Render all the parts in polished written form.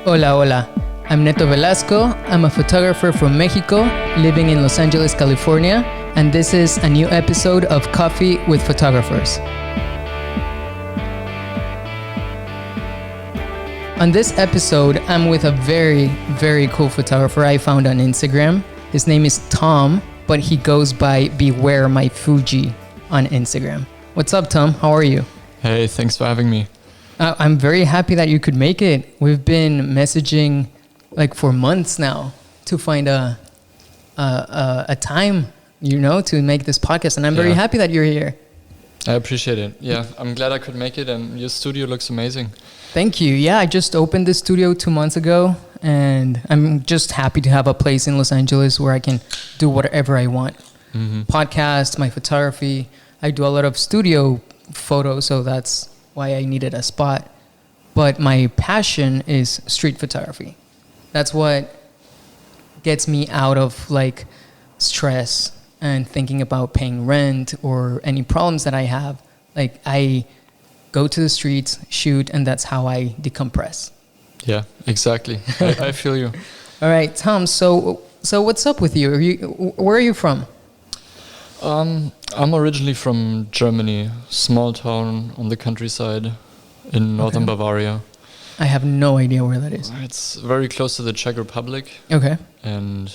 Hola, hola. I'm Neto Velasco. I'm a photographer from Mexico, living in Los Angeles, California, and this is a new episode of Coffee with Photographers. On this episode, I'm with a very, very cool photographer I found on Instagram. His name is Tom, but he goes by Beware My Fuji on Instagram. What's up, Tom? How are you? Hey, thanks for having me. I'm very happy that you could make it. We've been messaging like for months now to find a time, to make this podcast, and I'm very happy that you're here. I appreciate it. Yeah, I'm glad I could make it, and your studio looks amazing. Thank you. Yeah, I just opened this studio 2 months ago, and I'm just happy to have a place in Los Angeles where I can do whatever I want. Mm-hmm. Podcast, my photography. I do a lot of studio photos, so that's why I needed a spot. But my passion is street photography. That's what gets me out of like stress and thinking about paying rent or any problems that I have. Like I go to the streets, shoot, and that's how I decompress. Yeah, exactly. I feel you. All right, Tom. So what's up with you? Where are you from? I'm originally from Germany, small town on the countryside in northern Bavaria. I have no idea where that is. It's very close to the Czech Republic. Okay. And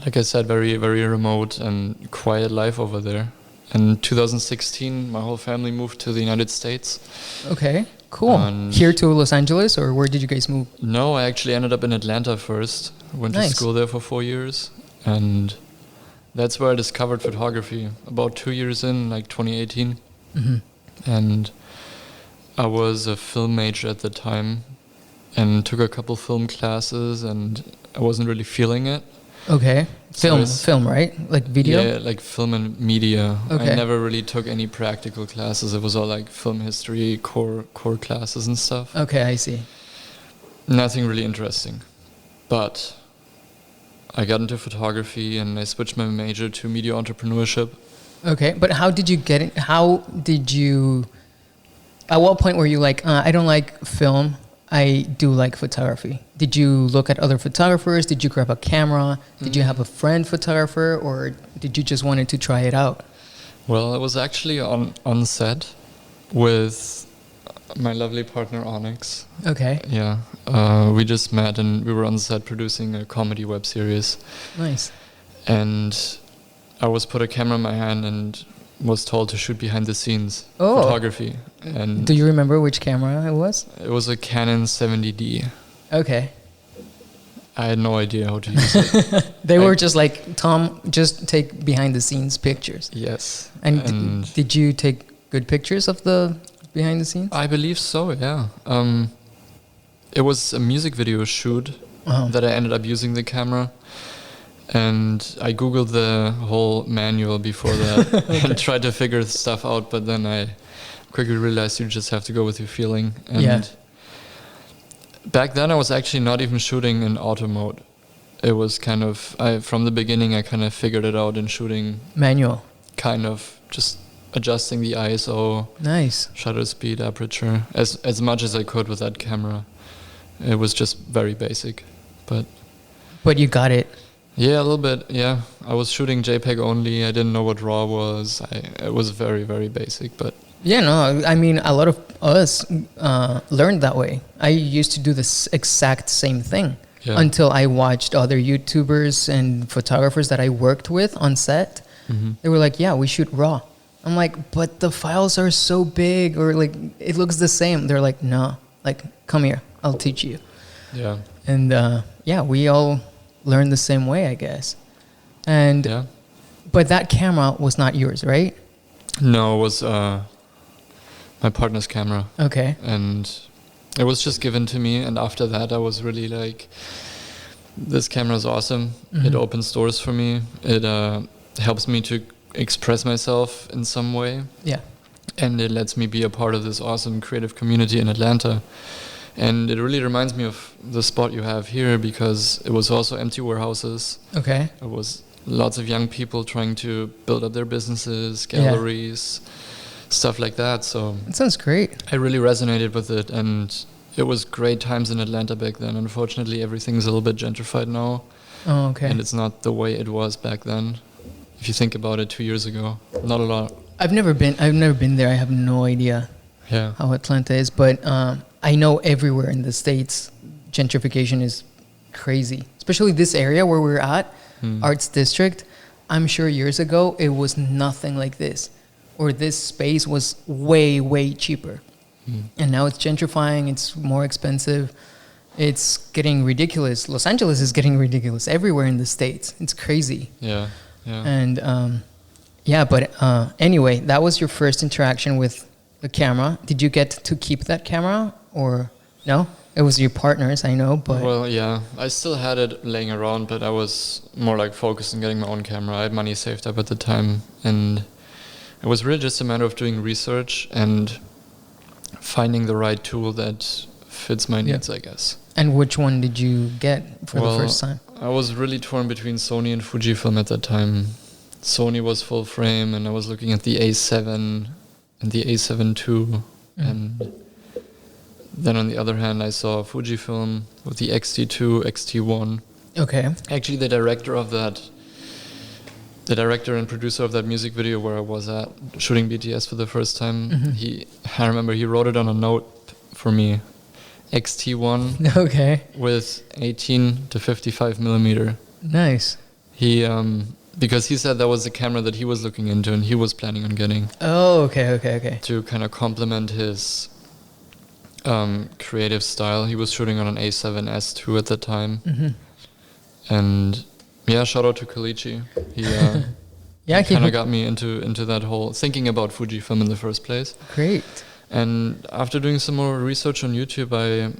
like I said, very, very remote and quiet life over there. In 2016, my whole family moved to the United States. Okay, cool. Here to Los Angeles, or where did you guys move? No, I actually ended up in Atlanta first. Went to school there for 4 years. And that's where I discovered photography, about 2 years in, like 2018. Mm-hmm. And I was a film major at the time and took a couple film classes, and I wasn't really feeling it. Okay. Film, right? Like video? Yeah, like film and media. Okay. I never really took any practical classes. It was all like film history, core classes and stuff. Okay, I see. Nothing really interesting. But I got into photography and I switched my major to media entrepreneurship. Okay, but how did you get it? At what point were you like, I don't like film, I do like photography? Did you look at other photographers? Did you grab a camera? Did you have a friend photographer, or did you just wanted to try it out? Well, I was actually on set with my lovely partner Onyx. Okay. Yeah, we just met and we were on set producing a comedy web series. Nice. And I was put a camera in my hand and was told to shoot behind the scenes photography. And do you remember which camera it was? It was a Canon 70D. Okay. I had no idea how to use it. They were just like, Tom, just take behind the scenes pictures. Yes. And did you take good pictures of the behind the scenes? I believe so, yeah. It was a music video shoot that I ended up using the camera. And I Googled the whole manual before that and tried to figure stuff out, but then I quickly realized you just have to go with your feeling. And back then I was actually not even shooting in auto mode. It was kind of, from the beginning I kind of figured it out in shooting. Manual. Kind of just adjusting the ISO. Nice. Shutter speed, aperture, as much as I could with that camera. It was just very basic, but you got it. Yeah, a little bit, yeah. I was shooting JPEG only. I didn't know what RAW was. It was very, very basic, but... Yeah, no, I mean, a lot of us learned that way. I used to do this exact same thing until I watched other YouTubers and photographers that I worked with on set. Mm-hmm. They were like, yeah, we shoot RAW. I'm like, but the files are so big, or like, it looks the same. They're like, no, like, come here, I'll teach you. Yeah. And we all learn the same way, I guess. And but that camera was not yours, right? No, it was my partner's camera. Okay. And it was just given to me, and after that I was really like, this camera is awesome. Mm-hmm. It opens doors for me. It helps me to express myself in some way. Yeah. And it lets me be a part of this awesome creative community in Atlanta. And it really reminds me of the spot you have here, because it was also empty warehouses. Okay. It was lots of young people trying to build up their businesses, galleries, stuff like that. So it sounds great. I really resonated with it, and it was great times in Atlanta back then. Unfortunately, everything's a little bit gentrified now. Oh, okay. And it's not the way it was back then. If you think about it, 2 years ago, not a lot. I've never been there. I have no idea Yeah. how Atlanta is, but I know everywhere in the States, gentrification is crazy. Especially this area where we're at, Arts District. I'm sure years ago it was nothing like this, or this space was way, way cheaper. And now it's gentrifying. It's more expensive. It's getting ridiculous. Los Angeles is getting ridiculous everywhere in the States. It's crazy. Yeah. Yeah. And yeah, but anyway, that was your first interaction with the camera. Did you get to keep that camera or no? It was your partner's, I know, but... Well, yeah. I still had it laying around, but I was more like focused on getting my own camera. I had money saved up at the time, and it was really just a matter of doing research and finding the right tool that fits my needs, I guess. And which one did you get for the first time? I was really torn between Sony and Fujifilm at that time. Sony was full frame, and I was looking at the A7 and the A7 II, and then on the other hand, I saw Fujifilm with the X-T2, X-T1. Okay. Actually, the director and producer of that music video where I was at shooting BTS for the first time, I remember he wrote it on a note for me, X-T1 Okay. with 18 to 55 millimeter. Nice. He, because he said that was the camera that he was looking into and he was planning on getting. Oh, okay. To kind of complement his creative style. He was shooting on an A7S II at the time. And yeah, shout out to Kalichi. He kind of got me into that whole thinking about Fujifilm in the first place. Great. And after doing some more research on YouTube, I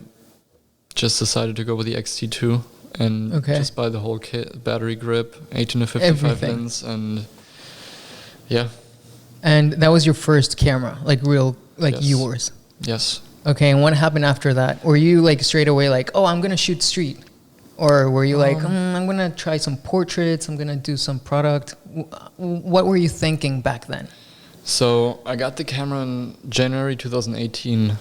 just decided to go with the X-T2 and just buy the whole kit, battery grip, 18 to 55 lens, and yeah. And that was your first camera, like real, like yours? Yes. Okay, and what happened after that? Were you like straight away like, oh, I'm going to shoot street? Or were you like, I'm going to try some portraits, I'm going to do some product? What were you thinking back then? So I got the camera in January 2018,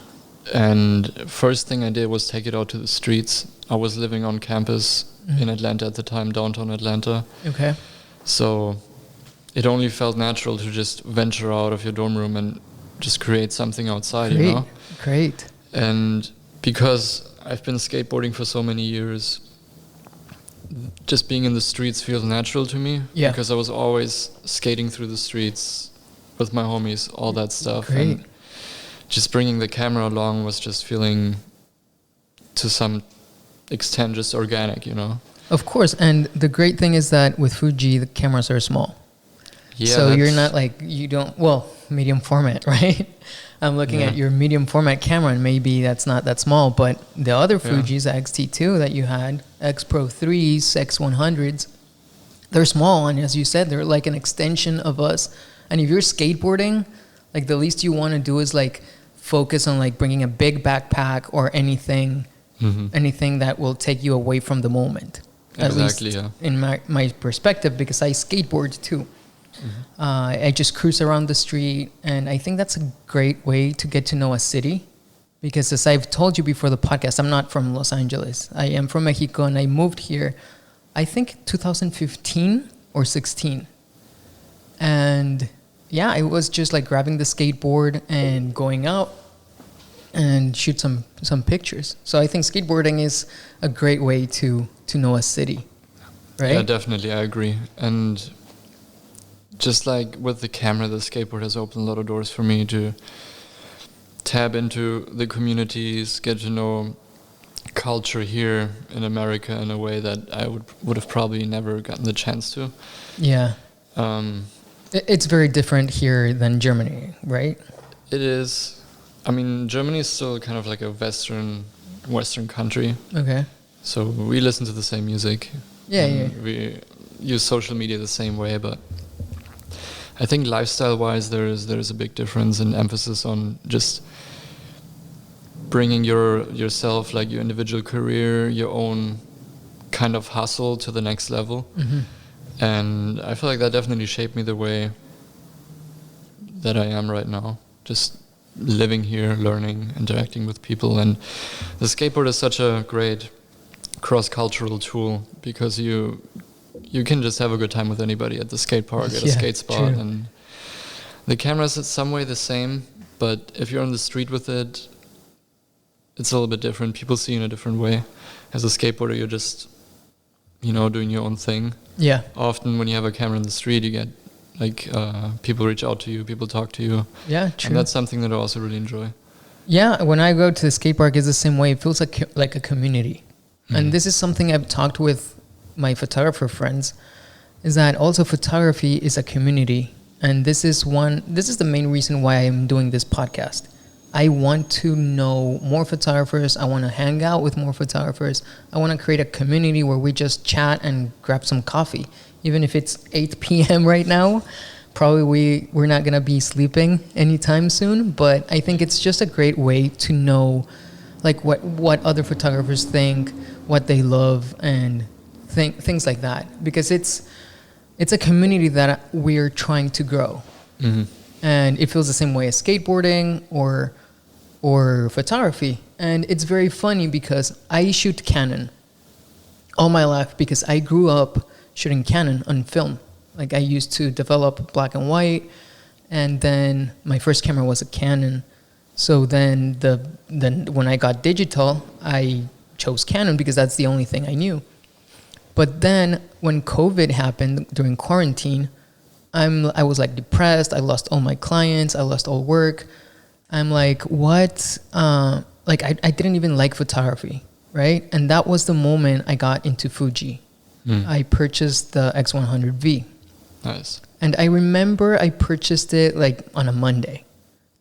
and first thing I did was take it out to the streets. I was living on campus in Atlanta at the time, downtown Atlanta. Okay. So it only felt natural to just venture out of your dorm room and just create something outside, you know? Great. And because I've been skateboarding for so many years, just being in the streets feels natural to me. Yeah. Because I was always skating through the streets with my homies, all that stuff. Great. And just bringing the camera along was just feeling, to some extent, just organic, you know? Of course. And the great thing is that with Fuji, the cameras are small. Yeah, so you're not like, medium format, right? I'm looking at your medium format camera, and maybe that's not that small, but the other Fujis, X-T2 that you had, X Pro 3s, X100s, they're small, and as you said, they're like an extension of us. And if you're skateboarding, like the least you want to do is like focus on like bringing a big backpack or anything that will take you away from the moment. Exactly, at least in my perspective, because I skateboard too. I just cruise around the street, and I think that's a great way to get to know a city, because as I've told you before the podcast, I'm not from Los Angeles. I am from Mexico, and I moved here, I think 2015 or 16. And yeah, it was just like grabbing the skateboard and going out and shoot some pictures. So I think skateboarding is a great way to know a city, right? Yeah, definitely, I agree. And just like with the camera, the skateboard has opened a lot of doors for me to tap into the communities, get to know culture here in America in a way that I would have probably never gotten the chance to. Yeah. It's very different here than Germany, right? It is. I mean, Germany is still kind of like a Western country. Okay. So we listen to the same music. Yeah. We use social media the same way, but I think lifestyle-wise, there is a big difference and emphasis on just bringing yourself, like your individual career, your own kind of hustle to the next level. And I feel like that definitely shaped me the way that I am right now. Just living here, learning, interacting with people. And the skateboard is such a great cross-cultural tool because you can just have a good time with anybody at the skate park, at a skate spot. True. And the camera is in some way the same, but if you're on the street with it, it's a little bit different. People see you in a different way. As a skateboarder, you're just, doing your own thing. Yeah. Often when you have a camera in the street, you get people reach out to you, people talk to you. Yeah, true. And that's something that I also really enjoy. Yeah, when I go to the skate park, it's the same way. It feels like a community. Mm-hmm. And this is something I've talked with my photographer friends, is that also photography is a community. And this is the main reason why I'm doing this podcast. I want to know more photographers. I want to hang out with more photographers. I want to create a community where we just chat and grab some coffee. Even if it's 8 p.m. right now, probably we're not going to be sleeping anytime soon. But I think it's just a great way to know like what other photographers think, what they love, and things like that. Because it's a community that we're trying to grow. Mm-hmm. And it feels the same way as skateboarding or photography. And it's very funny because I shoot Canon all my life because I grew up shooting Canon on film. Like I used to develop black and white, and then my first camera was a Canon. So then when I got digital, I chose Canon because that's the only thing I knew. But then when COVID happened during quarantine, I was like depressed. I lost all my clients. I lost all work. I'm like, what? I didn't even like photography, right? And that was the moment I got into Fuji. I purchased the X100V. Nice. And I remember I purchased it like on a Monday.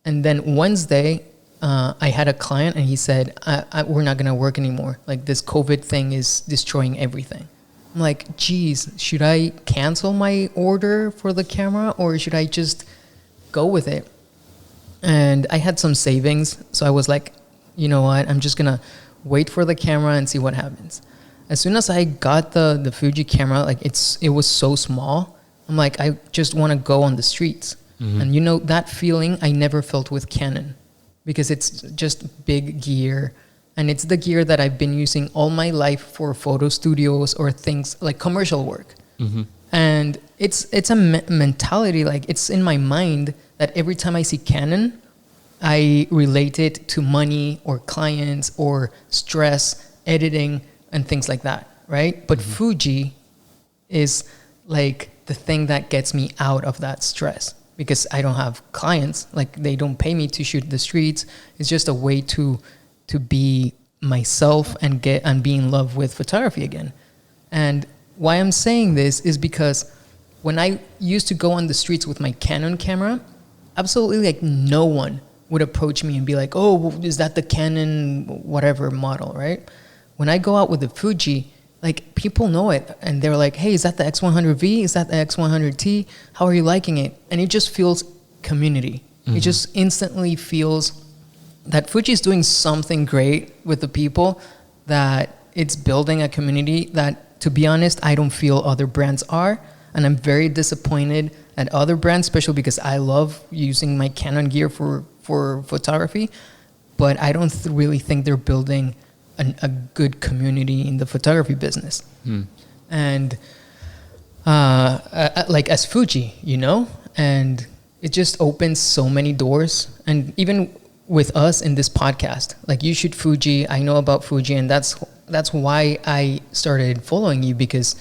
And then Wednesday, I had a client and he said, we're not going to work anymore. Like this COVID thing is destroying everything. I'm like, geez, should I cancel my order for the camera or should I just go with it? And I had some savings. So I was like, you know what? I'm just going to wait for the camera and see what happens. As soon as I got the Fuji camera, like it was so small. I'm like, I just want to go on the streets. Mm-hmm. And that feeling I never felt with Canon because it's just big gear. And it's the gear that I've been using all my life for photo studios or things like commercial work. Mm-hmm. And it's a mentality, like it's in my mind that every time I see Canon, I relate it to money or clients or stress, editing, and things like that, right? But mm-hmm. Fuji is like the thing that gets me out of that stress because I don't have clients. Like they don't pay me to shoot the streets. It's just a way to be myself and be in love with photography again. And why I'm saying this is because when I used to go on the streets with my Canon camera, absolutely like no one would approach me and be like, oh, is that the Canon whatever model, right? When I go out with the Fuji, like people know it and they're like, hey, is that the X100V? Is that the X100T? How are you liking it? And it just feels community. Mm-hmm. It just instantly feels that Fuji is doing something great with the people, that it's building a community that, to be honest, I don't feel other brands are. And I'm very disappointed at other brands, especially because I love using my Canon gear for photography. But I don't really think they're building a good community in the photography business. And like as Fuji, and it just opens so many doors. And even with us in this podcast, like you shoot Fuji, I know about Fuji, and that's why I started following you because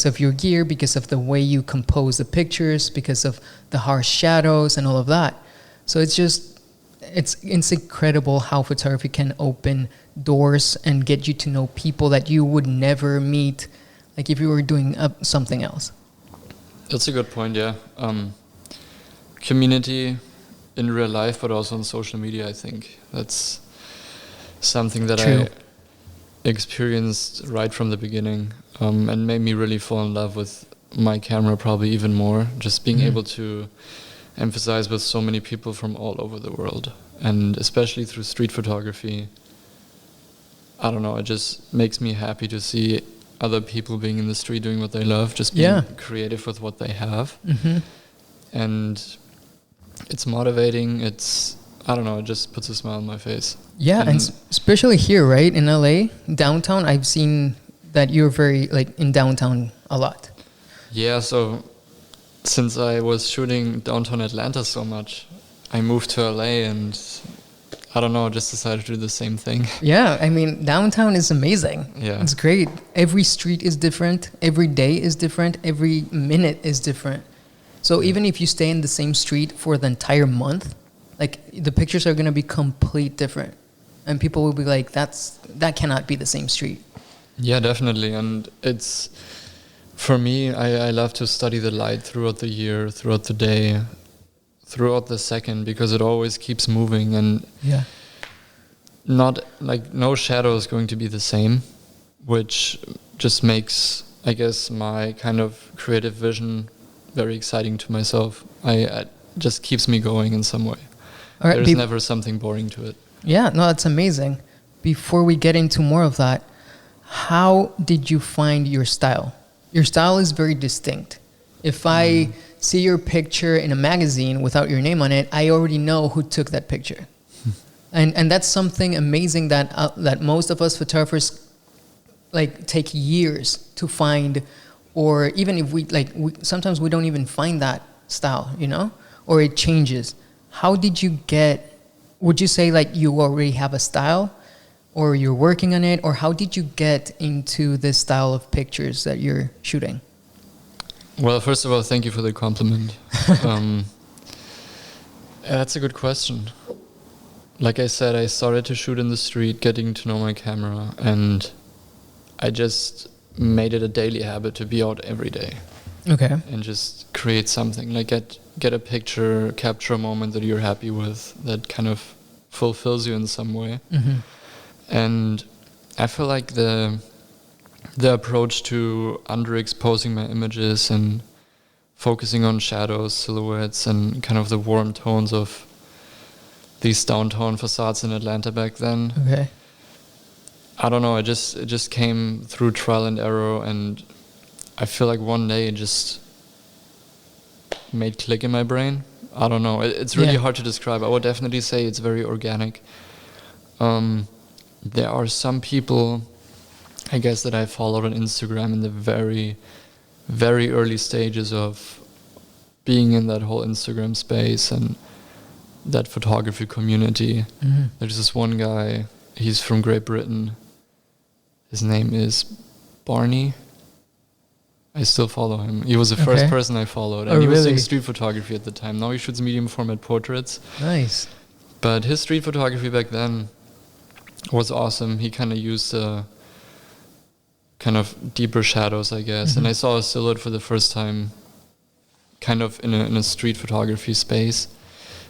of your gear, because of the way you compose the pictures, because of the harsh shadows and all of that. So it's incredible how photography can open doors and get you to know people that you would never meet, like if you were doing something else. That's a good point, yeah. Community in real life, but also on social media, I think. That's something that True. I experienced right from the beginning, and made me really fall in love with my camera probably even more. Just being able to emphasize with so many people from all over the world, and especially through street photography. I don't know, it just makes me happy to see other people being in the street doing what they love, just being creative with what they have. Mm-hmm. And it's motivating, it's I don't know, it just puts a smile on my face. Yeah, and especially here, right, in LA, downtown, I've seen that you're very, like, in downtown a lot. Yeah, so since I was shooting downtown Atlanta so much, I moved to LA and I don't know, just decided to do the same thing. Yeah, I mean, downtown is amazing. Yeah. It's great. Every street is different. Every day is different. Every minute is different. So even if you stay in the same street for the entire month, like, the pictures are going to be complete different. And people will be like, that cannot be the same street. Yeah, definitely. And it's, for me, I love to study the light throughout the year, throughout the day, throughout the second, because it always keeps moving, and not like no shadow is going to be the same, which just makes, I guess, my kind of creative vision very exciting to myself. I just keeps me going in some way. All right, there's never something boring to it. Yeah, no, that's amazing. Before we get into more of that, how did you find your style? Your style is very distinct. If I see your picture in a magazine without your name on it, I already know who took that picture. And that's something amazing that most of us photographers like take years to find, or even if we sometimes we don't even find that style, you know, or it changes. How did you get, would you say like you already have a style, or you're working on it, or how did you get into this style of pictures that you're shooting? Well, first of all, thank you for the compliment. That's a good question. Like I said, I started to shoot in the street, getting to know my camera, and I just made it a daily habit to be out every day. Okay. And just create something, like get a picture, capture a moment that you're happy with, that kind of fulfills you in some way. Mm-hmm. And I feel like the approach to underexposing my images and focusing on shadows, silhouettes, and kind of the warm tones of these downtown facades in Atlanta back then. Okay. I don't know, it just came through trial and error, and I feel like one day it just made click in my brain. I don't know, it's really hard to describe. I would definitely say it's very organic. There are some people, I guess, that I followed on Instagram in the very, very early stages of being in that whole Instagram space and that photography community. Mm-hmm. There's this one guy, he's from Great Britain. His name is Barney. I still follow him. He was the first person I followed. And he was doing street photography at the time. Now he shoots medium format portraits. Nice. But his street photography back then was awesome. He kind of used kind of deeper shadows, I guess. Mm-hmm. And I saw a silhouette for the first time kind of in a street photography space.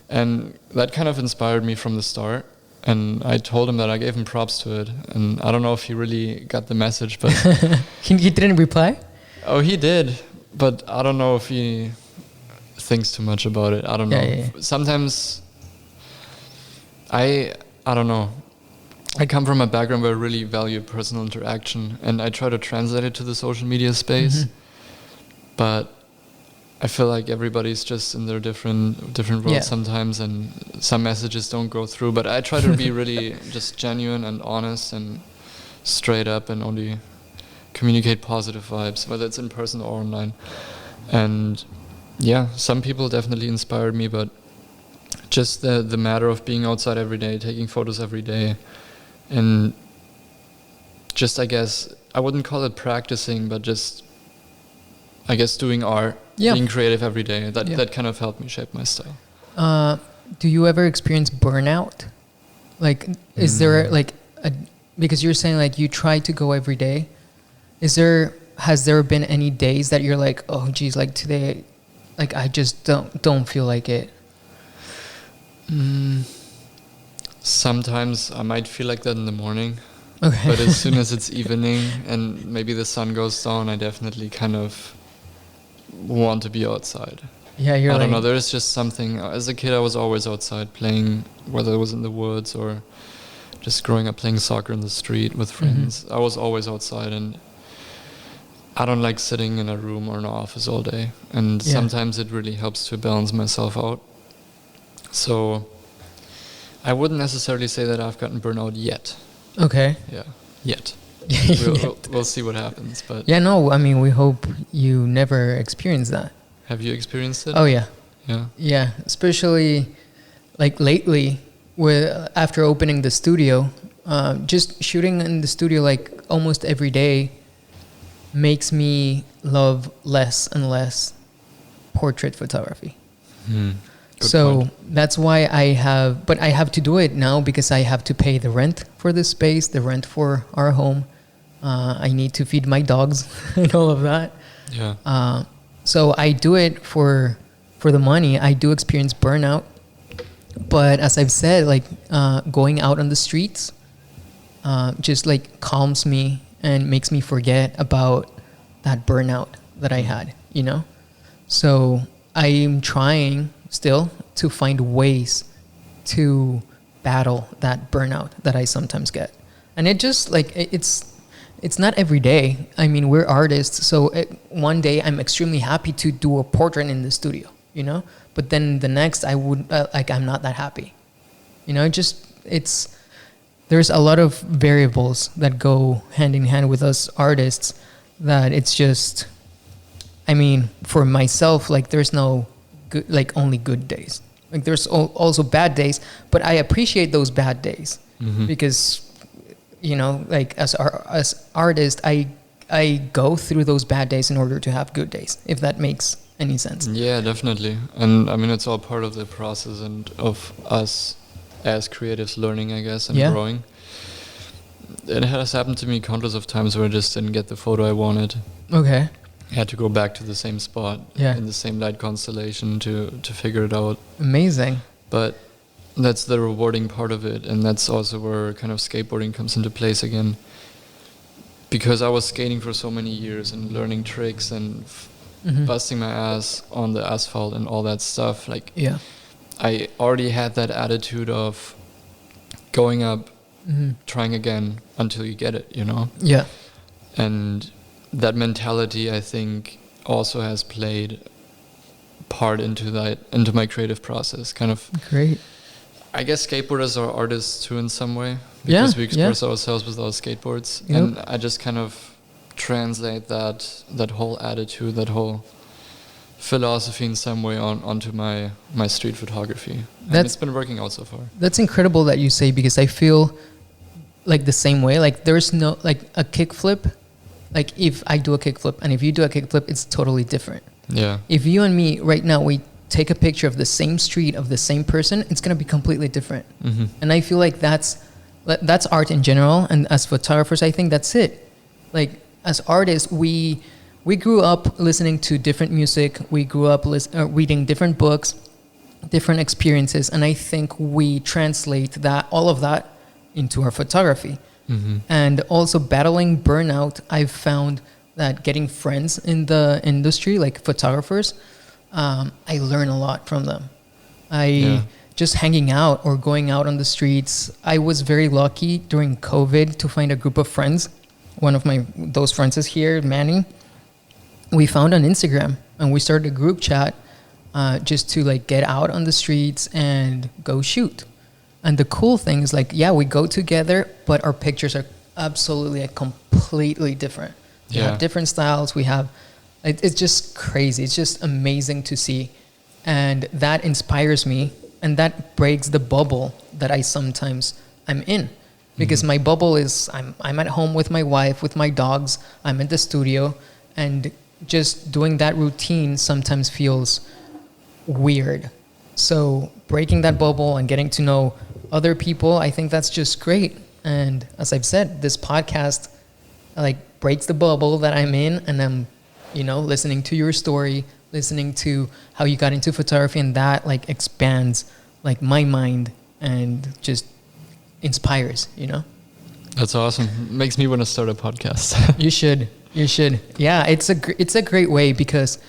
And that kind of inspired me from the start. And I told him that, I gave him props to it. And I don't know if he really got the message, but... He didn't reply? Oh, he did. But I don't know if he thinks too much about it. I don't know. Yeah. Sometimes I don't know. I come from a background where I really value personal interaction, and I try to translate it to the social media space. Mm-hmm. But I feel like everybody's just in their different worlds sometimes, and some messages don't go through. But I try to be really just genuine and honest and straight up, and only communicate positive vibes, whether it's in person or online. And yeah, some people definitely inspired me, but just the matter of being outside every day, taking photos every day, and just, I guess, I wouldn't call it practicing, but just, I guess, doing art, being creative every day, that kind of helped me shape my style. Do you ever experience burnout? Like, is there like because you're saying like you try to go every day, has there been any days that you're like, oh geez, like today, like I just don't feel like it? Sometimes I might feel like that in the morning. Okay. But as soon as it's evening and maybe the sun goes down, I definitely kind of want to be outside. Yeah, I don't know, there's just something. As a kid, I was always outside playing, whether it was in the woods or just growing up playing soccer in the street with friends. Mm-hmm. I was always outside, and I don't like sitting in a room or an office all day. And sometimes it really helps to balance myself out. So I wouldn't necessarily say that I've gotten burnout yet. Okay. Yeah, yet. Yeah. We'll see what happens. But Yeah, no, I mean, we hope you never experience that. have you experienced it? Oh, yeah. Yeah. Yeah, especially like lately, after opening the studio, just shooting in the studio like almost every day makes me love less and less portrait photography. Good So point. that's why I have to do it now because I have to pay the rent for this space, the rent for our home. I need to feed my dogs and all of that. Yeah. So I do it for the money. I do experience burnout, but as I've said, like going out on the streets just like calms me and makes me forget about that burnout that I had, you know? So I'm trying still to find ways to battle that burnout that I sometimes get. And it just like, it's not every day. I mean, we're artists. So one day I'm extremely happy to do a portrait in the studio, you know? But then the next I would, I'm not that happy. You know, there's a lot of variables that go hand in hand with us artists that it's just, I mean, for myself, like there's no good, like only good days. Like there's also bad days, but I appreciate those bad days because, you know, like as artists, I go through those bad days in order to have good days, if that makes any sense. Yeah, definitely. And I mean, it's all part of the process and of us as creatives learning, I guess, and growing. It has happened to me countless of times where I just didn't get the photo I wanted. Okay. I had to go back to the same spot in the same light constellation to figure it out. Amazing. But that's the rewarding part of it, and that's also where kind of skateboarding comes into place again. Because I was skating for so many years and learning tricks and busting my ass on the asphalt and all that stuff. Like, I already had that attitude of going up, trying again until you get it, you know? Yeah. And that mentality, I think, also has played part into my creative process. Kind of. Great. I guess skateboarders are artists too in some way because we express ourselves with our skateboards, and I just kind of translate that whole attitude, that whole philosophy in some way onto my street photography. And it's been working out so far. That's incredible that you say, because I feel like the same way. Like there's no like a kickflip. Like if I do a kickflip and if you do a kickflip, it's totally different. Yeah. If you and me right now we take a picture of the same street of the same person, it's gonna be completely different. And I feel like that's art in general. And as photographers, I think that's it. Like as artists, we grew up listening to different music. We grew up reading different books, different experiences, and I think we translate all of that into our photography. And also battling burnout, I've found that getting friends in the industry, like photographers, I learn a lot from them. Just hanging out or going out on the streets. I was very lucky during COVID to find a group of friends. One of those friends is here, Manny. We found on Instagram and we started a group chat just to like get out on the streets and go shoot. And the cool thing is like, we go together, but our pictures are absolutely completely different. We have different styles. It's just crazy. It's just amazing to see. And that inspires me. And that breaks the bubble that I'm in. Because my bubble is, I'm at home with my wife, with my dogs. I'm in the studio. And just doing that routine sometimes feels weird. So breaking that bubble and getting to know other people, I think that's just great. And as I've said, this podcast like breaks the bubble that I'm in, and I'm, listening to your story, listening to how you got into photography, and that like expands like my mind and just inspires, That's awesome. Makes me want to start a podcast. You should. Yeah, it's a great way because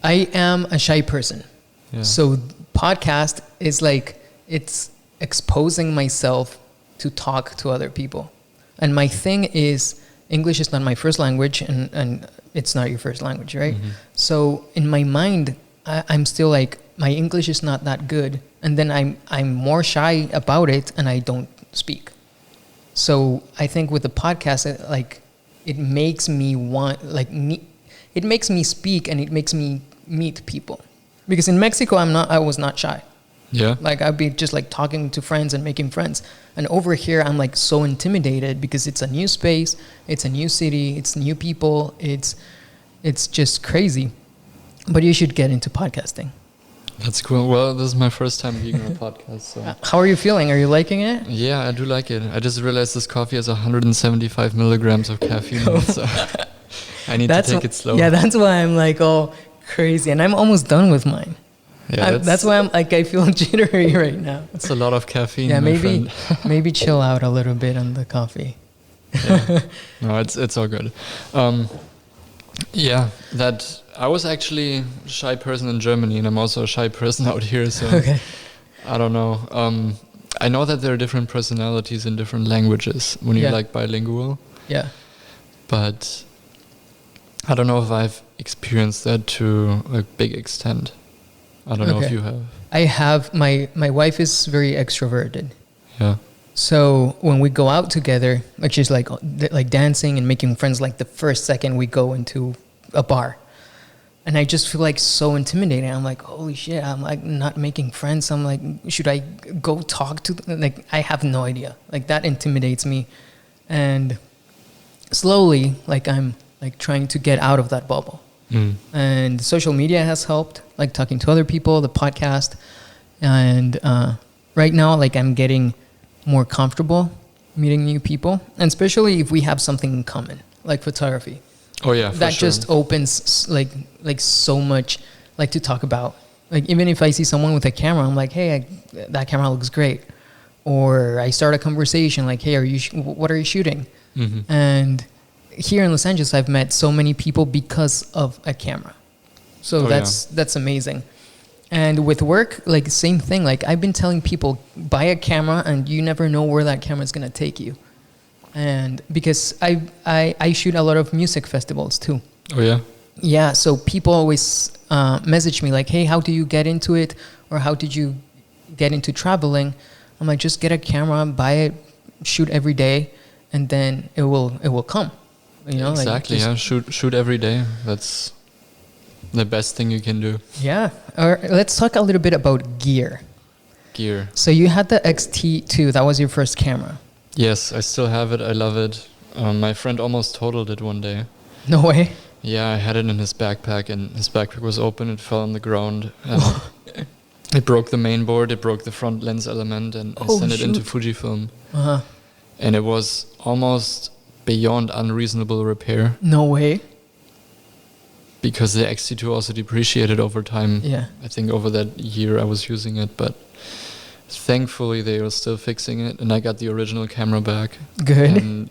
I am a shy person. Yeah. So podcast is like, it's exposing myself to talk to other people. And my thing is, English is not my first language, and it's not your first language, right? So in my mind, I'm still like, my English is not that good, and then I'm more shy about it, and I don't speak. So I think with the podcast, it makes me it makes me speak, and it makes me meet people. Because in Mexico, I was not shy. Yeah. Like I'd be just like talking to friends and making friends. And over here, I'm like so intimidated because it's a new space, it's a new city, it's new people, it's just crazy. But you should get into podcasting. That's cool. Well, this is my first time being on a podcast. So. How are you feeling? Are you liking it? Yeah, I do like it. I just realized this coffee has 175 milligrams of caffeine in it, so I need to take it slow. Yeah, that's why I'm like all crazy. And I'm almost done with mine. Yeah, that's why I'm like, I feel jittery right now. It's a lot of caffeine. Yeah, my friend. maybe chill out a little bit on the coffee. Yeah. No, it's all good. Yeah, that I was actually a shy person in Germany, and I'm also a shy person out here. So Okay. I don't know. I know that there are different personalities in different languages when you're like bilingual. Yeah. But I don't know if I've experienced that to a big extent. I don't know if you have. I have. My wife is very extroverted. Yeah. So when we go out together, like she's like dancing and making friends, like the first second we go into a bar, and I just feel like so intimidated. I'm like, holy shit! I'm like not making friends. I'm like, should I go talk to them? Like I have no idea. Like that intimidates me, and slowly, like I'm like trying to get out of that bubble. And social media has helped, like talking to other people, the podcast, and right now, like I'm getting more comfortable meeting new people, and especially if we have something in common, like photography. Oh yeah, for that sure. just opens like so much, like to talk about. Like even if I see someone with a camera, I'm like, hey, that camera looks great, or I start a conversation like, hey, what are you shooting? Mm-hmm. And here in Los Angeles, I've met so many people because of a camera. So that's amazing. And with work, like same thing. Like I've been telling people, buy a camera, and you never know where that camera is gonna take you. And because I shoot a lot of music festivals too. Oh yeah. Yeah. So people always message me like, hey, how do you get into it, or how did you get into traveling? I'm like, just get a camera, buy it, shoot every day, and then it will come. You know, exactly. Like shoot every day. That's the best thing you can do. Yeah. Or let's talk a little bit about gear. So you had the XT2. That was your first camera. Yes, I still have it. I love it. My friend almost totaled it one day. No way. Yeah, I had it in his backpack, and his backpack was open. It fell on the ground. And it broke the main board. It broke the front lens element, and I sent it into Fujifilm. Uh-huh. And it was almost beyond unreasonable repair. No way. Because the XT2 also depreciated over time. Yeah. I think over that year I was using it, but thankfully they were still fixing it, and I got the original camera back. Good. And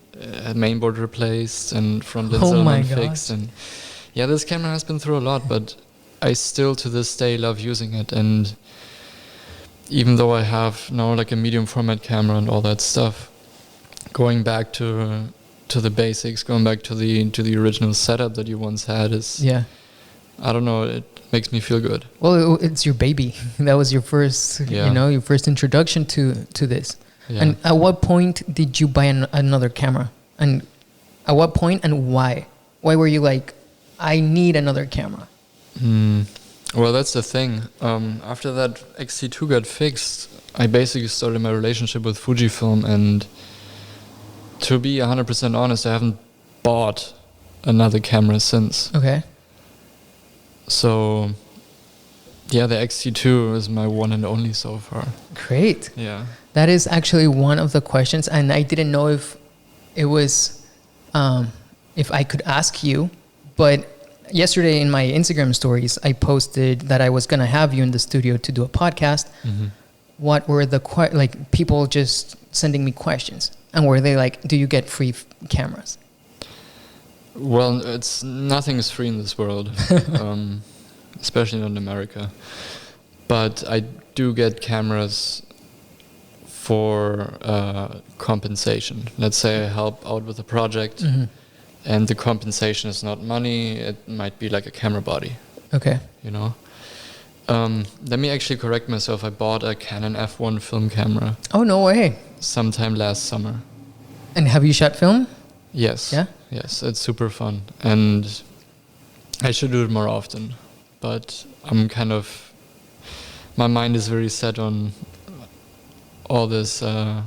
mainboard replaced and front lens element fixed. And yeah, this camera has been through a lot, but I still to this day love using it. And even though I have now like a medium format camera and all that stuff, going back to the basics, going back to the original setup that you once had is, I don't know, it makes me feel good. Well, it's your baby. That was your first, your first introduction to this. Yeah. And at what point did you buy another camera? And at what point and why? Why were you like, I need another camera? Well, that's the thing. After that XT2 got fixed, I basically started my relationship with Fujifilm, and to be 100% honest, I haven't bought another camera since. Okay. So, yeah, the XT2 is my one and only so far. Great. Yeah. That is actually one of the questions, and I didn't know if it was, if I could ask you, but yesterday in my Instagram stories, I posted that I was going to have you in the studio to do a podcast. Mm-hmm. What were the, people just sending me questions? And were they like, do you get free cameras? Well, nothing is free in this world, especially not in America. But I do get cameras for compensation. Let's say I help out with a project, mm-hmm. and the compensation is not money. It might be like a camera body. Okay. You know? Let me actually correct myself. I bought a Canon F1 film camera Oh, no way. sometime last summer. And have you shot film? Yes. Yeah? Yes, it's super fun. And I should do it more often. But I'm kind of... My mind is very set on all this, I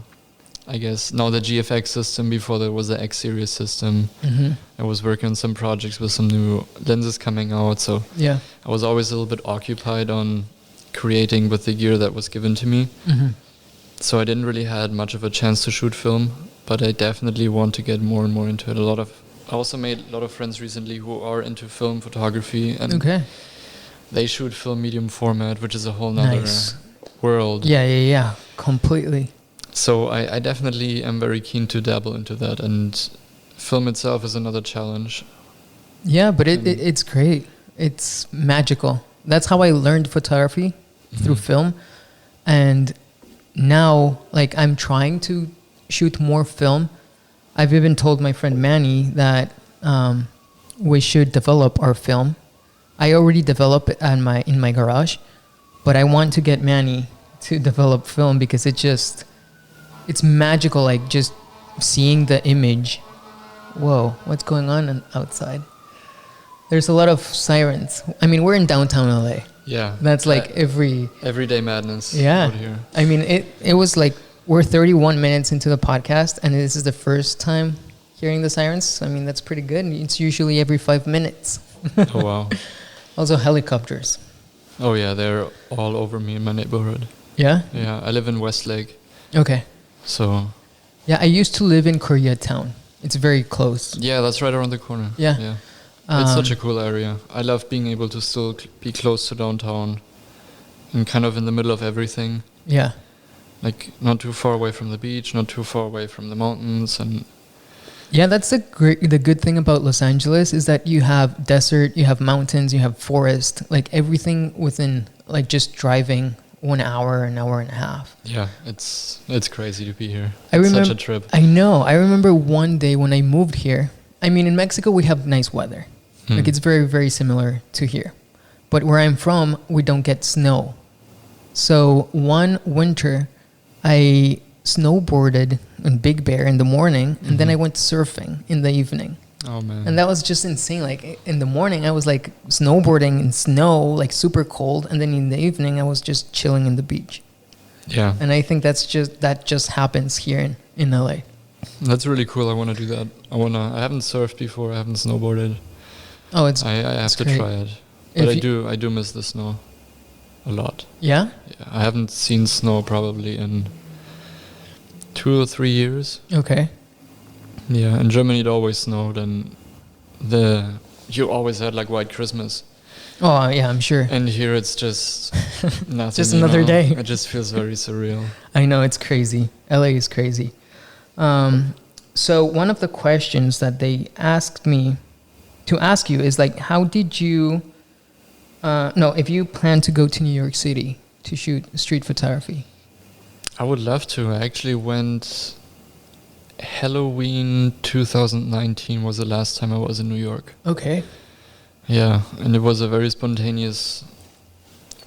guess, now the GFX system. Before there was the X series system. Mm-hmm. I was working on some projects with some new lenses coming out. So Yeah. I was always a little bit occupied on creating with the gear that was given to me. Mm-hmm. So I didn't really had much of a chance to shoot film, but I definitely want to get more and more into it. I also made a lot of friends recently who are into film photography, and Okay. they shoot film medium format, which is a whole nother Nice. world. Yeah. Completely. So I definitely am very keen to dabble into that, and film itself is another challenge. Yeah, but it's great. It's magical. That's how I learned photography, through film. And now, like, I'm trying to shoot more film. I've even told my friend Manny that we should develop our film. I already develop it in my garage, but I want to get Manny to develop film because it's magical, like just seeing the image. Whoa, what's going on outside? There's a lot of sirens. I mean, we're in downtown LA. Yeah. That's like everyday madness yeah. out here. I mean, it was like we're 31 minutes into the podcast, and this is the first time hearing the sirens. I mean, that's pretty good. It's usually every 5 minutes. Oh, wow. Also, helicopters. Oh, yeah, they're all over me in my neighborhood. Yeah? Yeah, I live in Westlake, Okay. so... Yeah, I used to live in Koreatown. It's very close. Yeah, that's right around the corner. Yeah. It's such a cool area. I love being able to still be close to downtown and kind of in the middle of everything. Yeah. Like, not too far away from the beach, not too far away from the mountains, and... Yeah, that's the good thing about Los Angeles is that you have desert, you have mountains, you have forest, like everything within, like just driving 1 hour, an hour and a half. Yeah, it's crazy to be here. I It's remember, such a trip. I know. I remember one day when I moved here. I mean, in Mexico, we have nice weather. Like, it's very, very similar to here. But where I'm from, we don't get snow. So one winter, I snowboarded in Big Bear in the morning, and then I went surfing in the evening. Oh, man. And that was just insane. Like, in the morning, I was like snowboarding in snow, like super cold. And then in the evening, I was just chilling in the beach. Yeah. And I think that just happens here in LA. That's really cool. I want to do that. I haven't surfed before. I haven't snowboarded. Oh, I have to great. try it. But If I do miss the snow a lot. Yeah? Yeah, I haven't seen snow probably in 2 or 3 years. Okay. Yeah, in Germany it always snowed, and you always had like White Christmas. Oh, yeah, I'm sure. And here it's just nothing. Just another day. It just feels very surreal. I know, it's crazy. LA is crazy. So one of the questions that they asked me to ask you is like, how did you, if you plan to go to New York City to shoot street photography? I would love to. I actually went... Halloween 2019 was the last time I was in New York. Okay. Yeah, and it was a very spontaneous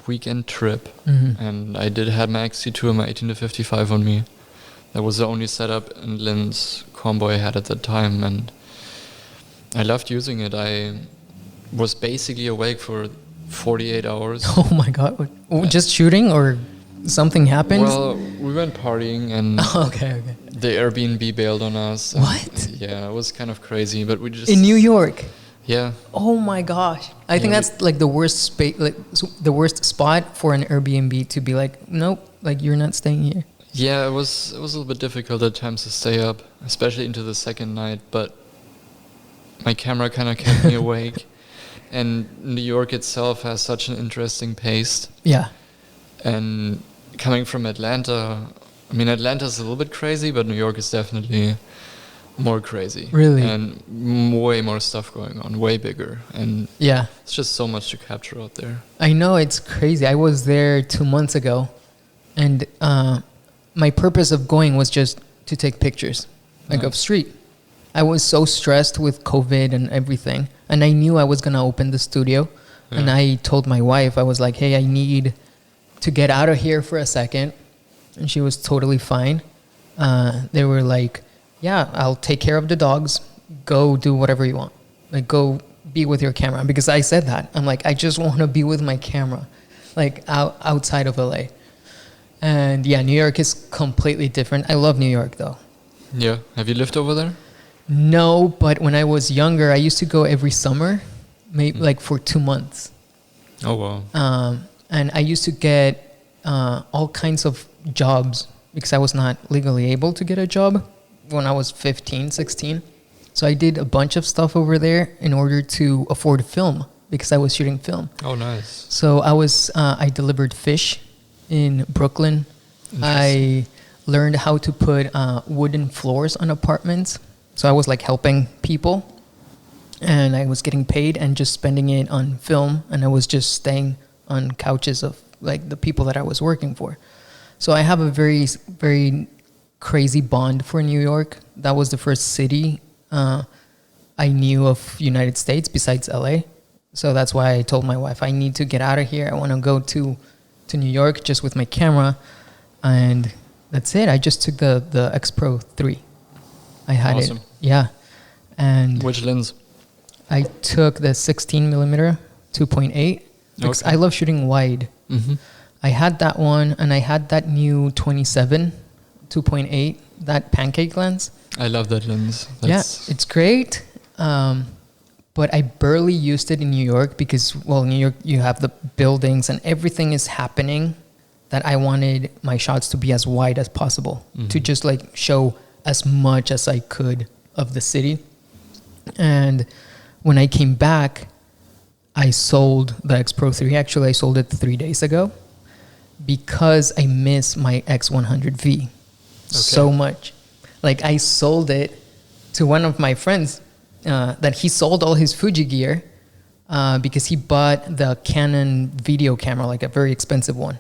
weekend trip. Mm-hmm. And I did have my XT2 and my 18-55 on me. That was the only setup and lens combo I had at that time, and I loved using it. I was basically awake for 48 hours. Oh my God. Just shooting or something happened? Well, we went partying, and okay. the Airbnb bailed on us. What? Yeah, it was kind of crazy, but we just... In New York? Yeah. Oh my gosh. I think that's like the worst the worst spot for an Airbnb to be like, nope, like you're not staying here. Yeah, it was a little bit difficult at times to stay up, especially into the second night, but my camera kind of kept me awake. And New York itself has such an interesting pace. Yeah. And coming from Atlanta, I mean, Atlanta's a little bit crazy, but New York is definitely more crazy. Really? And way more stuff going on, way bigger. And Yeah. it's just so much to capture out there. I know, it's crazy. I was there 2 months ago, and my purpose of going was just to take pictures, like of street. I was so stressed with COVID and everything, and I knew I was gonna open the studio, And I told my wife, I was like, hey, I need to get out of here for a second. And she was totally fine. They were like, yeah, I'll take care of the dogs. Go do whatever you want. Like, go be with your camera. Because I said that. I'm like, I just want to be with my camera, like outside of LA. And yeah, New York is completely different. I love New York, though. Yeah. Have you lived over there? No, but when I was younger, I used to go every summer, maybe like for 2 months. Oh, wow. And I used to get all kinds of jobs because I was not legally able to get a job when I was 15, 16. So I did a bunch of stuff over there in order to afford film because I was shooting film. Oh, nice. So I delivered fish in Brooklyn. I learned how to put wooden floors on apartments. So I was like helping people, and I was getting paid and just spending it on film. And I was just staying on couches of like the people that I was working for. So I have a very, very crazy bond for New York. That was the first city I knew of United States besides LA. So that's why I told my wife, I need to get out of here. I want to go to New York just with my camera. And that's it. I just took the X Pro 3. I had Awesome. it. Yeah. And Which lens? I took the 16 millimeter 2.8 because I love shooting wide. Mm-hmm. I had that one, and I had that new 27 2.8, that pancake lens. I love that lens. Yeah, it's great. But I barely used it in New York because, well, New York, you have the buildings and everything is happening that I wanted my shots to be as wide as possible, to just like show as much as I could of the city. And when I came back, I sold the X Pro 3. Actually, I sold it 3 days ago because I miss my X100V so much. Like, I sold it to one of my friends that he sold all his Fuji gear because he bought the Canon video camera, like a very expensive one.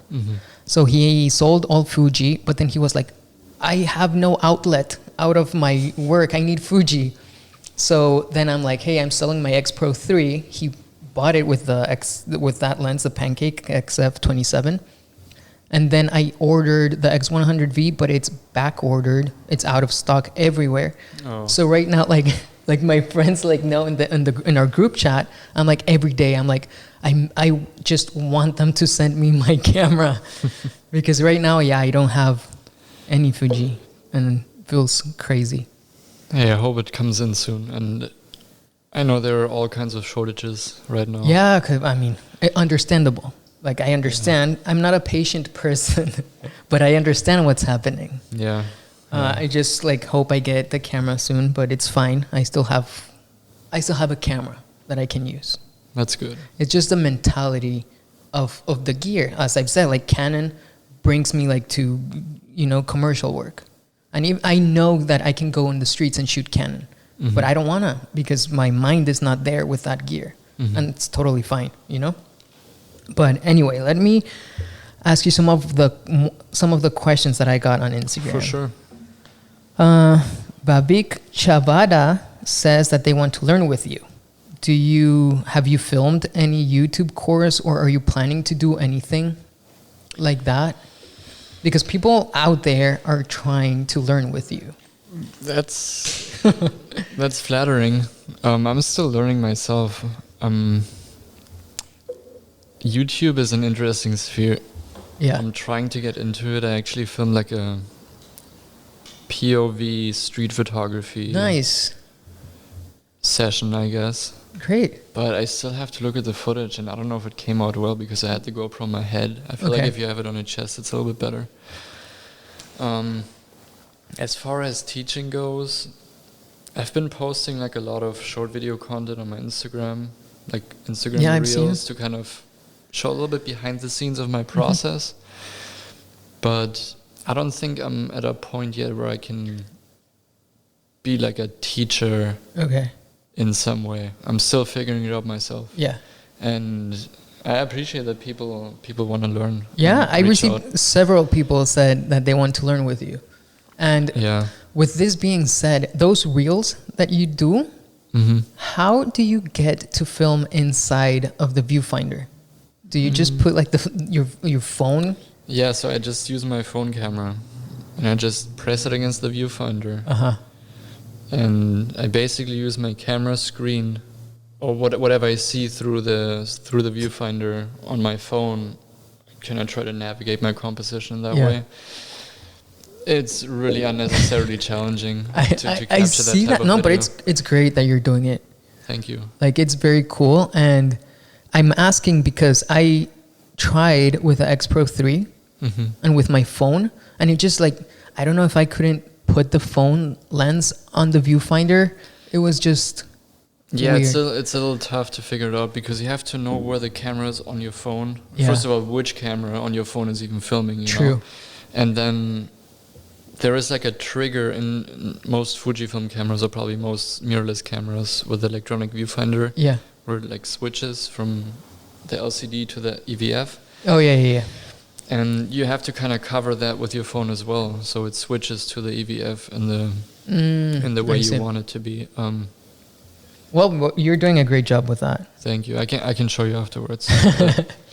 So he sold all Fuji, but then he was like, I have no outlet out of my work. I need Fuji. So then I'm like, hey, I'm selling my X Pro 3. He bought it with with that lens, the Pancake XF27. And then I ordered the X100V, but it's back ordered. It's out of stock everywhere. Oh. So right now, like my friends like know in our group chat, I'm like every day I'm like I just want them to send me my camera because right now, I don't have any Fuji and it feels crazy. Hey, I hope it comes in soon. And I know there are all kinds of shortages right now. Yeah, 'cause, I mean, understandable. Like, I understand. I'm not a patient person, but I understand what's happening. Yeah. I just like hope I get the camera soon, but it's fine. I still have a camera that I can use. That's good. It's just the mentality of the gear. As I've said, like Canon brings me like to, commercial work. And I know that I can go in the streets and shoot Canon, but I don't want to because my mind is not there with that gear. And it's totally fine, But anyway, let me ask you some of the questions that I got on Instagram. For sure. Babik Chavada says that they want to learn with you. Have you filmed any YouTube course, or are you planning to do anything like that? Because people out there are trying to learn with you. That's flattering. I'm still learning myself. YouTube is an interesting sphere. Yeah. I'm trying to get into it. I actually filmed like a POV street photography session, I guess. Great. But I still have to look at the footage, and I don't know if it came out well because I had the GoPro on my head. I feel like if you have it on your chest, it's a little bit better. As far as teaching goes, I've been posting like a lot of short video content on my Instagram, like Instagram Reels, to kind of show a little bit behind the scenes of my process. But I don't think I'm at a point yet where I can be like a teacher in some way. I'm still figuring it out myself. Yeah. And I appreciate that people want to learn. Yeah, I received several people said that they want to learn with you. And with this being said, those reels that you do, Hmm. How do you get to film inside of the viewfinder? Do you just put like your phone? Yeah, so I just use my phone camera and I just press it against the viewfinder. Uh-huh. And I basically use my camera screen or whatever I see through the viewfinder on my phone. Can I try to navigate my composition that way? It's really unnecessarily challenging to capture I see that type that. No, of but video. it's great that you're doing it. Thank you. Like, it's very cool. And I'm asking because I tried with the X Pro 3 Hmm. and with my phone, and it just like, I don't know if I couldn't put the phone lens on the viewfinder. It was just Yeah, weird. it's a little tough to figure it out because you have to know where the camera is on your phone. Yeah. First of all, which camera on your phone is even filming, you True. know? And then there is like a trigger in most Fujifilm cameras, or probably most mirrorless cameras with electronic viewfinder, Yeah. where it like switches from the LCD to the EVF. Oh, yeah. And you have to kind of cover that with your phone as well, so it switches to the EVF in the way I see. you want it to be. Well, you're doing a great job with that. Thank you. I can show you afterwards.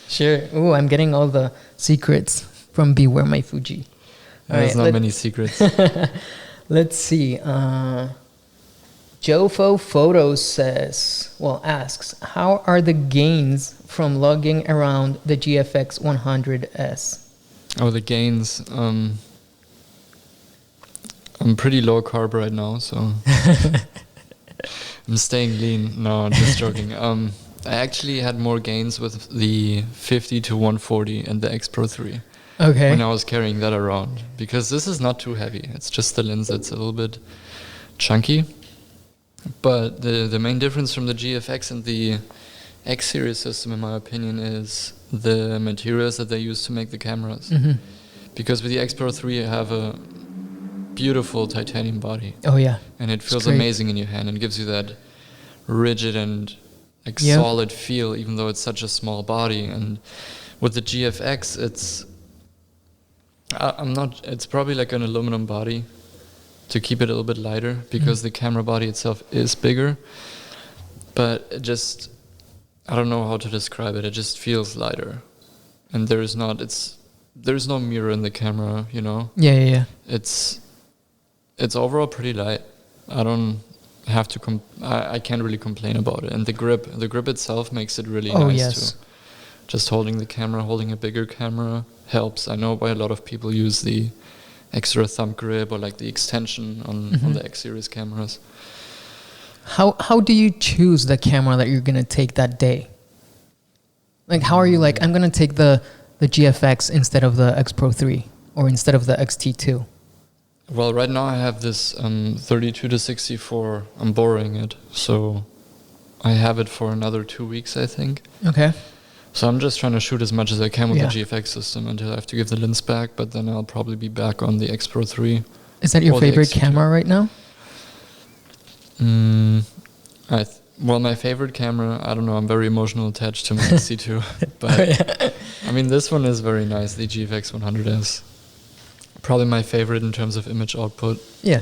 Sure. Ooh, I'm getting all the secrets from Beware My Fuji. All There's right, not many secrets. Let's see. Jofo Photos asks, how are the gains from lugging around the GFX 100S? Oh, the gains. I'm pretty low carb right now, so I'm staying lean. No, I'm just joking. I actually had more gains with the 50 to 140 and the X Pro 3 Okay. when I was carrying that around, because this is not too heavy. It's just the lens that's a little bit chunky. But the main difference from the GFX and the X series system, in my opinion, is the materials that they use to make the cameras. Mhm. Because with the X Pro 3 you have a beautiful titanium body, Oh, yeah. and it feels great. amazing in your hand and gives you that rigid and like Yep. solid feel, even though it's such a small body. And with the GFX, it's probably like an aluminum body to keep it a little bit lighter, because the camera body itself is bigger, but it just, I don't know how to describe it. It just feels lighter, and there's no mirror in the camera, you know. Yeah. It's overall pretty light. I don't have to I can't really complain about it. And the grip itself makes it really Oh, nice yes. too. Just holding a bigger camera helps. I know why a lot of people use the extra thumb grip or like the extension on the X series cameras. How do you choose the camera that you're gonna take that day? Like, how are you like, I'm gonna take the GFX instead of the X Pro 3 or instead of the XT2? Well, right now I have this 32 to 64. I'm borrowing it, so I have it for another 2 weeks, I think. Okay. So I'm just trying to shoot as much as I can with Yeah. the GFX system until I have to give the lens back, but then I'll probably be back on the X Pro 3. Is that your Or the favorite XT2. camera right now? Well, my favorite camera, I don't know, I'm very emotional attached to my XT2, but I mean, this one is very nice, the GFX 100S. Probably my favorite in terms of image output, Yeah.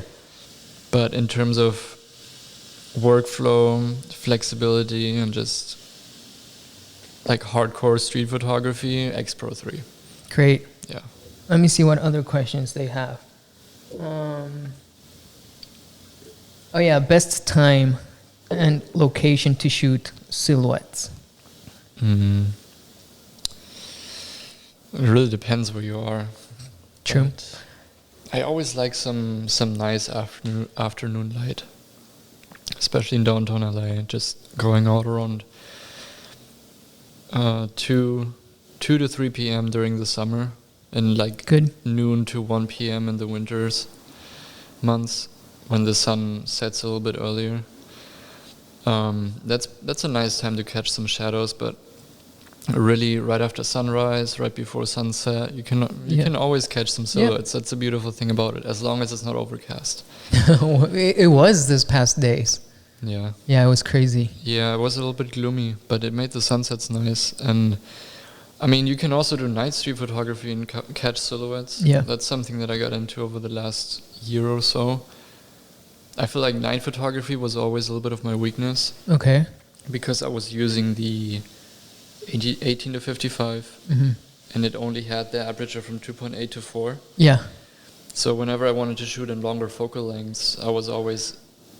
but in terms of workflow, flexibility, and just like hardcore street photography, X Pro 3. Great. Yeah. Let me see what other questions they have. Oh yeah, best time and location to shoot silhouettes. It really depends where you are. True. But I always like some nice afternoon light, especially in downtown LA. Just going out around 2 to 3 p.m. during the summer, and like Good. noon to 1 p.m. in the winters months when the sun sets a little bit earlier. That's a nice time to catch some shadows, but really right after sunrise, right before sunset, you can always catch some silhouettes. That's a beautiful thing about it, as long as it's not overcast. It was this past days. Yeah. Yeah, it was crazy. Yeah, it was a little bit gloomy, but it made the sunsets nice. And I mean, you can also do night street photography and catch silhouettes. Yeah. That's something that I got into over the last year or so. I feel like night photography was always a little bit of my weakness Okay. because I was using the 18 to 55 Mm-hmm. and it only had the aperture from 2.8 to 4. Yeah. So whenever I wanted to shoot in longer focal lengths, I was always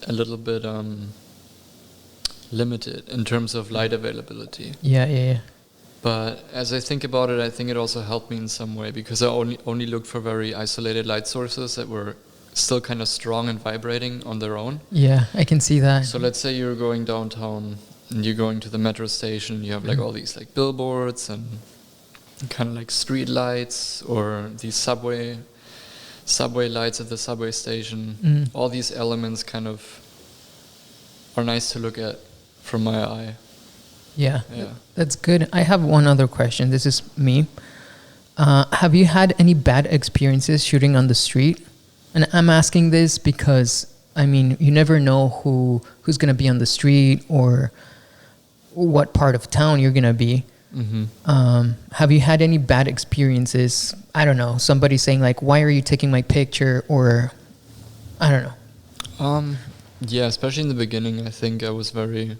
a little bit limited in terms of light availability. Yeah. But as I think about it, I think it also helped me in some way because I only looked for very isolated light sources that were still kind of strong and vibrating on their own. Yeah, I can see that. So let's say you're going downtown and you're going to the metro station, you have like all these like billboards and kind of like street lights or these subway lights at the subway station. All these elements kind of are nice to look at from my eye. Yeah, Yeah. that's good. I have one other question. This is me. Have you had any bad experiences shooting on the street? And I'm asking this because, I mean, you never know who's going to be on the street or what part of town you're going to be. Mm-hmm. Have you had any bad experiences? I don't know. Somebody saying like, why are you taking my picture? Or I don't know. Yeah, especially in the beginning, I think I was very...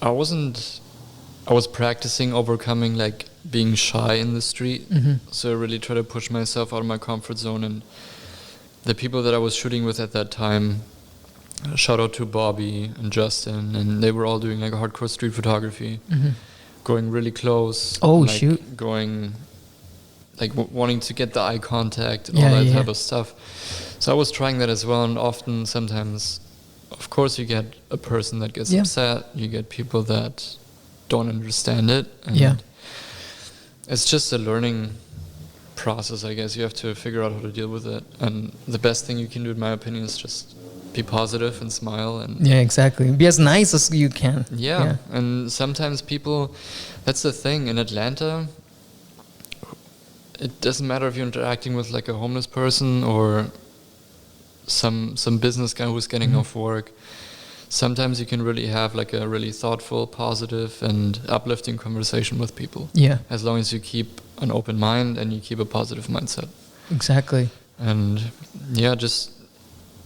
I was practicing overcoming like being shy in the street. So I really tried to push myself out of my comfort zone, and the people that I was shooting with at that time, shout out to Bobby and Justin, and they were all doing like hardcore street photography, going really close. Oh, like, shoot. Going like wanting to get the eye contact and Yeah, all that yeah. type of stuff. So I was trying that as well, and often sometimes, of course, you get a person that gets Yeah. upset. You get people that don't understand it. And Yeah. it's just a learning process, I guess. You have to figure out how to deal with it. And the best thing you can do, in my opinion, is just be positive and smile. And Yeah, exactly. Be as nice as you can. yeah. And sometimes people, that's the thing. In Atlanta, it doesn't matter if you're interacting with like a homeless person or some business guy who's getting off work. Sometimes you can really have like a really thoughtful, positive, and uplifting conversation with people. Yeah, As long as you keep an open mind and you keep a positive mindset. exactly. And yeah, just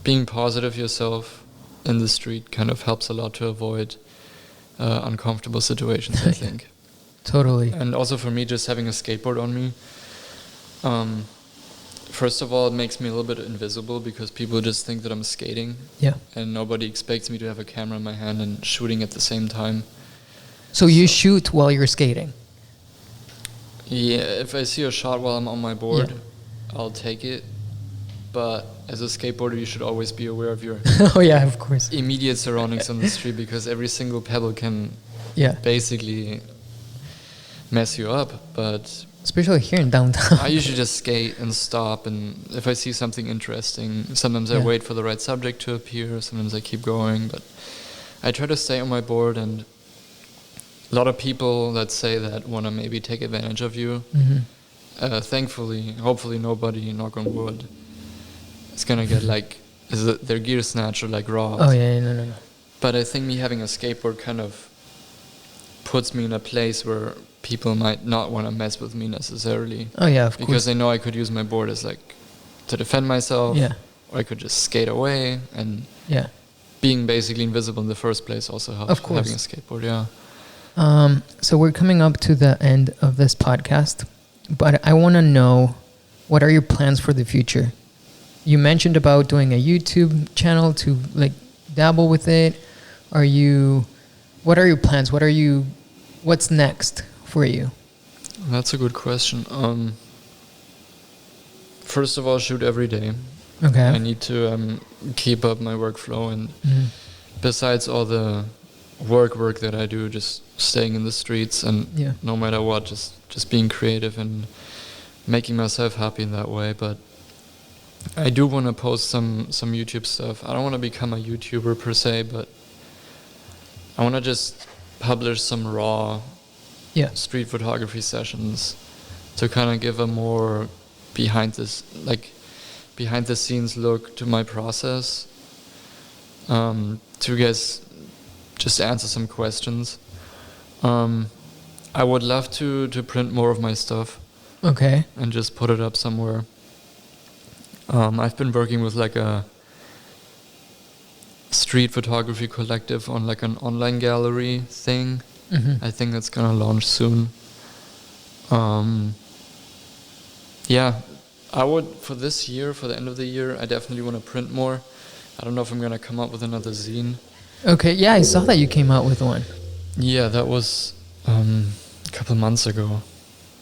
being positive yourself in the street kind of helps a lot to avoid uncomfortable situations, I think. Totally. And also for me, just having a skateboard on me, first of all, it makes me a little bit invisible because people just think that I'm skating. Yeah. And nobody expects me to have a camera in my hand and shooting at the same time. So you shoot while you're skating? Yeah, if I see a shot while I'm on my board, Yeah. I'll take it. But as a skateboarder, you should always be aware of your Oh yeah, of course. immediate surroundings on the street because every single pebble can Yeah. basically mess you up. But Especially here in downtown. I usually just skate and stop, and if I see something interesting, sometimes I Yeah. wait for the right subject to appear, sometimes I keep going, but I try to stay on my board. And a lot of people that say that want to maybe take advantage of you, thankfully, hopefully nobody, knock on wood, is gonna get like their gear snatched or like robbed. Oh yeah, no. But I think me having a skateboard kind of puts me in a place where people might not want to mess with me necessarily. Oh yeah, of Because course. they know I could use my board as like to defend myself. Yeah. Or I could just skate away, and Yeah. being basically invisible in the first place also helps Of with having a course. skateboard, yeah. So we're coming up to the end of this podcast, but I want to know, what are your plans for the future? You mentioned about doing a YouTube channel to like dabble with it. What are your plans? What's next for you? That's a good question. First of all, shoot every day. Okay. I need to keep up my workflow, and besides all the work that I do, just staying in the streets and Yeah. no matter what, just being creative and making myself happy in that way. But I do want to post some YouTube stuff. I don't want to become a YouTuber per se, but I want to just publish some raw Yeah. street photography sessions to kind of give a more behind the scenes look to my process, to guess just answer some questions. I would love to print more of my stuff Okay. and just put it up somewhere. I've been working with like a street photography collective on like an online gallery thing. I think that's gonna launch soon. Yeah, I would, for this year, for the end of the year, I definitely want to print more. I don't know if I'm gonna come up with another zine. Okay, yeah, I saw that you came out with one. Yeah, that was a couple months ago.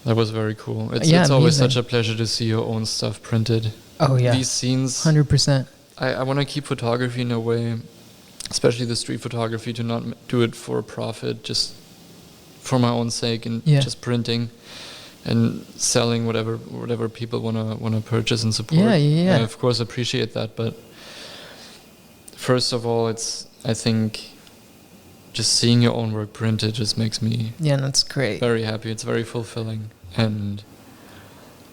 That was very cool. It's Yeah, always amazing. such a pleasure to see your own stuff printed. Oh yeah, These scenes, 100%. I want to keep photography in a way, especially the street photography, to not do it for profit, just for my own sake, and Yeah. just printing and selling whatever people wanna purchase and support. Yeah. I of course appreciate that, but first of all, I think just seeing your own work printed just makes me Yeah, that's great. very happy. It's very fulfilling, and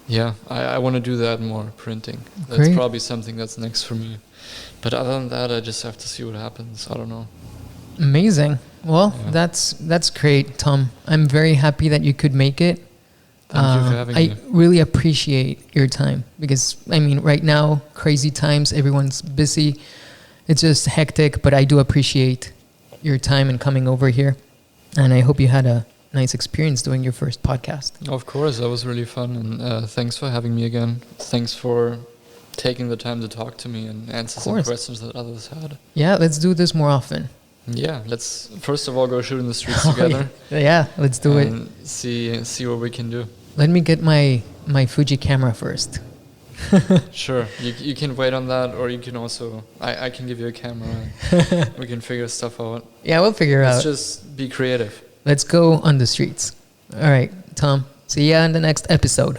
yeah, I want to do that more, printing. That's Great. probably something that's next for me. But other than that, I just have to see what happens. I don't know. Amazing. Well, Yeah. that's great, Tom. I'm very happy that you could make it. Thank you for having I me. really appreciate your time because, I mean, right now, crazy times, everyone's busy. It's just hectic, but I do appreciate your time and coming over here. And I hope you had a nice experience doing your first podcast. Of course, that was really fun, and thanks for having me again. Thanks for taking the time to talk to me and answer some course. questions that others had. Yeah, let's do this more often. Yeah, let's first of all go shoot in the streets Oh, together. Yeah, let's do it. and see what we can do. Let me get my Fuji camera first. Sure, you can wait on that, or you can also I can give you a camera. We can figure stuff out. Yeah, we'll figure Let's out. just be creative. Let's go on the streets. All right, Tom. See ya in the next episode.